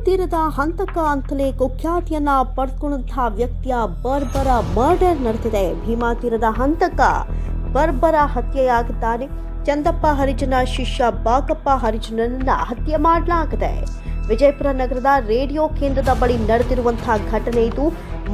ತೀರದ ಹಂತಕ ಅಂತಲೇ ಕುಖ್ಯಾತಿಯನ್ನ ಪಡೆದುಕೊಂಡಂತಹ ವ್ಯಕ್ತಿಯ ಬರ್ಬರ ಮರ್ಡರ್ ನಡೆದಿದೆ. ಭೀಮಾ ತೀರದ ಹಂತಕ ಬರ್ಬರ ಹತ್ಯೆಯಾಗಿದ್ದಾನೆ. ಚಂದಪ್ಪ ಹರಿಜನ ಶಿಷ್ಯ ಬಾಗಪ್ಪ ಹರಿಜನನ್ನ ಹತ್ಯೆ ಮಾಡಲಾಗಿದೆ. ವಿಜಯಪುರ ನಗರದ ರೇಡಿಯೋ ಕೇಂದ್ರದ ಬಳಿ ನಡೆದಿರುವಂತಹ ಘಟನೆ ಇದು.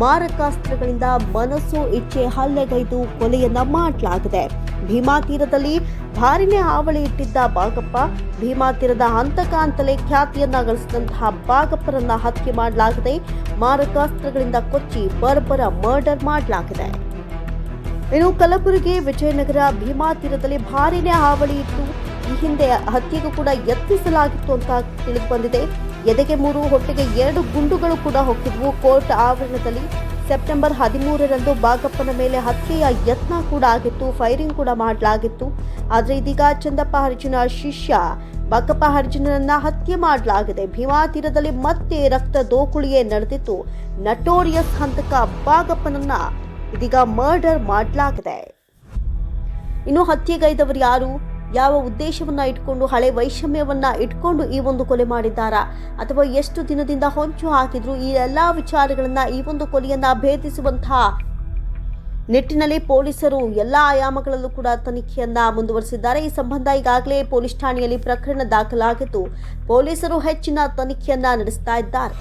ಮಾರಕಾಸ್ತ್ರಗಳಿಂದ ಮನಸ್ಸು ಇಚ್ಛೆ ಹಲ್ಲೆಗೈದು ಕೊಲೆಯನ್ನ ಮಾಡಲಾಗಿದೆ. ಭೀಮಾ ತೀರದಲ್ಲಿ ಭಾರಿನೇ ಹಾವಳಿ ಇಟ್ಟಿದ್ದ ಬಾಗಪ್ಪ, ಭೀಮಾ ತೀರದ ಹಂತಕ ಅಂತಲೇ ಖ್ಯಾತಿಯನ್ನ ಗಳಿಸಿದಂತಹ ಬಾಗಪ್ಪರನ್ನ ಹತ್ಯೆ ಮಾಡಲಾಗಿದೆ. ಮಾರಕಾಸ್ತ್ರಗಳಿಂದ ಕೊಚ್ಚಿ ಬರ್ಬರ ಮರ್ಡರ್ ಮಾಡಲಾಗಿದೆ. ಇನ್ನು ಕಲಬುರಗಿ, ವಿಜಯನಗರ, ಭೀಮಾ ತೀರದಲ್ಲಿ ಭಾರಿನೇ ಹಾವಳಿ ಇತ್ತು. ಈ ಹಿಂದೆ ಹತ್ಯೆಗೂ ಕೂಡ ಯತ್ನಿಸಲಾಗಿತ್ತು ಅಂತ ತಿಳಿದು ಬಂದಿದೆ. ಎದೆಗೆ 3, ಹೊಟ್ಟೆಗೆ 2 ಗುಂಡುಗಳು ಕೂಡ ಹೊಕ್ಕಿದ್ವು. ಕೋರ್ಟ್ ಆವರಣದಲ್ಲಿ ಸೆಪ್ಟೆಂಬರ್ 13ರಂದು ಬಾಗಪ್ಪನ ಮೇಲೆ ಹತ್ಯೆಯ ಯತ್ನ ಕೂಡ ಆಗಿತ್ತು. ಫೈರಿಂಗ್ ಕೂಡ ಮಾಡಲಾಗಿತ್ತು. ಆದರೆ ಇದೀಗ ಚಂದಪ್ಪ ಹರಿಜನ ಶಿಷ್ಯ ಬಾಗಪ್ಪ ಹರಿಜನನ್ನ ಹತ್ಯೆ ಮಾಡಲಾಗಿದೆ. ಭೀಮಾ ತೀರದಲ್ಲಿ ಮತ್ತೆ ರಕ್ತ ದೋಕುಳಿಯೇ ನಡೆದಿತ್ತು. ನಟೋರಿಯಸ್ ಹಂತಕ ಬಾಗಪ್ಪನನ್ನ ಇದೀಗ ಮರ್ಡರ್ ಮಾಡಲಾಗಿದೆ. ಇನ್ನು ಹತ್ಯೆಗೈದವರು ಯಾರು, ಯಾವ ಉದ್ದೇಶವನ್ನ ಇಟ್ಕೊಂಡು, ಹಳೆ ವೈಷಮ್ಯವನ್ನ ಇಟ್ಕೊಂಡು ಈ ಒಂದು ಕೊಲೆ ಮಾಡಿದ್ದಾರಾ ಅಥವಾ ಎಷ್ಟು ದಿನದಿಂದ ಹೊಂಚು ಹಾಕಿದ್ರು, ಈ ಎಲ್ಲಾ ವಿಚಾರಗಳನ್ನ ಈ ಒಂದು ಕೊಲೆಯನ್ನ ಭೇದಿಸುವಂತಹ ನಿಟ್ಟಿನಲ್ಲಿ ಪೊಲೀಸರು ಎಲ್ಲಾ ಆಯಾಮಗಳಲ್ಲೂ ಕೂಡ ತನಿಖೆಯನ್ನ ಮುಂದುವರಿಸಿದ್ದಾರೆ. ಈ ಸಂಬಂಧ ಈಗಾಗಲೇ ಪೊಲೀಸ್ ಠಾಣೆಯಲ್ಲಿ ಪ್ರಕರಣ ದಾಖಲಾಗಿದ್ದು ಪೊಲೀಸರು ಹೆಚ್ಚಿನ ತನಿಖೆಯನ್ನ ನಡೆಸ್ತಾ ಇದ್ದಾರೆ.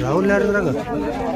ರಾಹುಲ್ ಯಾರಿದ್ರಾಗ